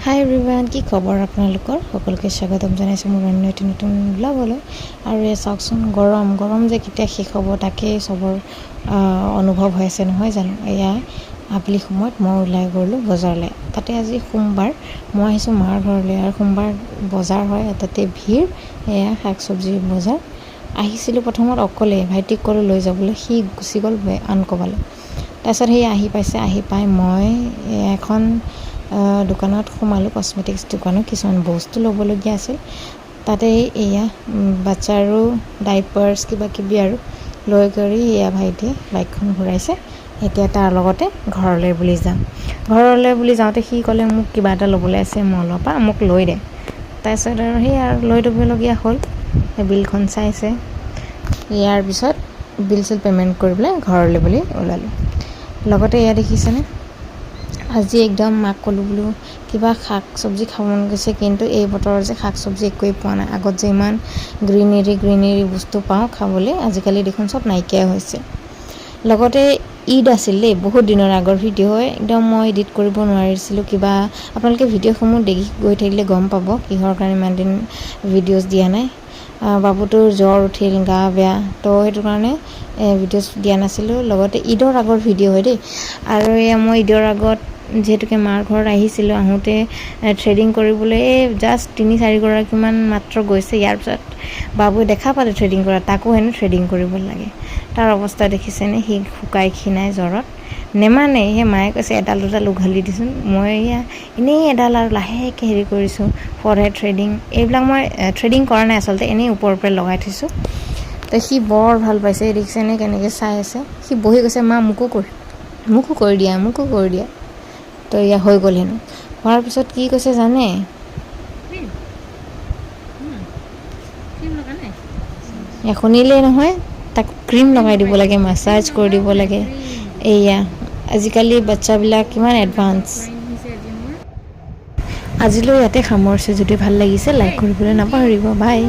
হাই everyone, কি খবৰ আপোনালোকৰ? সকলোকে স্বাগতম জনাইছোঁ মোৰ অন্য এটি নতুন ব্লগলৈ। আৰু এই চাওকচোন, গৰম যে কেতিয়া শেষ হ'ব তাকেই চবৰ অনুভৱ হৈ আছে নহয় জানো। এয়া আবেলি সময়ত মই ওলাই গ'লোঁ বজাৰলৈ। তাতে আজি সোমবাৰ, মই আহিছোঁ মাৰ ঘৰলৈ আৰু সোমবাৰ বজাৰ হয়, তাতে ভিৰ। এয়া শাক চব্জিৰ বজাৰ। আহিছিলোঁ প্ৰথমত অকলে, ভাইটিক ক'লোঁ লৈ যাবলৈ, সি গুচি গ'ল আন ক'বালৈ। তাৰপিছত সি আহি পাই মই এখন দোকানত সোমালোঁ, কচমেটিক্স দোকানত কিছুমান বস্তু ল'বলগীয়া আছিল। তাতে এয়া বাচ্চাৰো ডাইপাৰ্ছ কিবা কিবি আৰু লৈ কৰি এয়া ভাইটিয়ে বাইকখন ঘূৰাইছে। এতিয়া তাৰ লগতে ঘৰলৈ বুলি যাওঁতে সি ক'লে মোক কিবা এটা ল'বলৈ আছে মলৰ পৰা, মোক লৈ দে। তাৰপিছত আৰু সেই আৰু লৈ দিবলগীয়া হ'ল। বিলখন চাইছে, ইয়াৰ পিছত বিল চিল পে'মেণ্ট কৰি পেলাই ঘৰলৈ বুলি ওলালোঁ। লগতে এয়া দেখিছেনে, আজি একদম মাক ক'লোঁ বোলো কিবা শাক চব্জি খাব মন গৈছে, কিন্তু এই বতৰৰ যে শাক চব্জি একোৱেই পোৱা নাই। আগত যে ইমান গ্ৰীনেৰী বস্তু পাওঁ খাবলৈ, আজিকালি দেখোন চব নাইকিয়া হৈছে। লগতে ঈদ আছিল দেই, বহুত দিনৰ আগৰ ভিডিঅ' হয়, একদম মই এডিট কৰিব নোৱাৰিছিলোঁ। কিবা আপোনালোকে ভিডিঅ'সমূহ দেখি গৈ থাকিলে গম পাব কিহৰ কাৰণে ইমান দিন ভিডিঅ'জ দিয়া নাই। বাবুটোৰ জ্বৰ উঠিল, গা বেয়া, তো সেইটো কাৰণে ভিডিঅ'জ দিয়া নাছিলোঁ। লগতে ঈদৰ আগৰ ভিডিঅ' হয় দেই। আৰু এয়া মই ঈদৰ আগত যিহেতুকে মাৰ ঘৰত আহিছিলোঁ, আহোঁতে থ্ৰেডিং কৰিবলৈ জাষ্ট 3-4 গৰাকীমান মাত্ৰ গৈছে। ইয়াৰ পিছত বাবুৱে দেখা পালে থ্ৰেডিং কৰা, তাকো হেনো থ্ৰেডিং কৰিব লাগে। তাৰ অৱস্থা দেখিছেনে, সি শুকাই ক্ষীণাই জ্বৰত নেমানে। সেই মায়ে কৈছে এডাল দুডাল উঘালি দিছোঁ। মই এয়া এনেই এডাল আৰু লাহেকৈ হেৰি কৰিছোঁ, ফৰহেড থ্ৰেডিং। এইবিলাক মই থ্ৰেডিং কৰা নাই আচলতে, এনেই ওপৰৰ পৰা লগাই থৈছোঁ। তো সি বৰ ভাল পাইছে, দেখিছেনে কেনেকৈ চাই আছে। সি বহি গৈছে, মা মোকো কৰি দিয়া। তো এয়া হৈ গ'ল হেনো। হোৱাৰ পিছত কি কৈছে জানে, শুনিলেই নহয়, তাক ক্ৰীম লগাই দিব লাগে, মাছাজ কৰি দিব লাগে। এয়া আজিকালি বাচ্চাবিলাক কিমান এডভান্স। আজিলৈ ইয়াতে সামৰিছোঁ। যদি ভাল লাগিছে লাইক কৰিবলৈ নাপাহৰিব। বাই।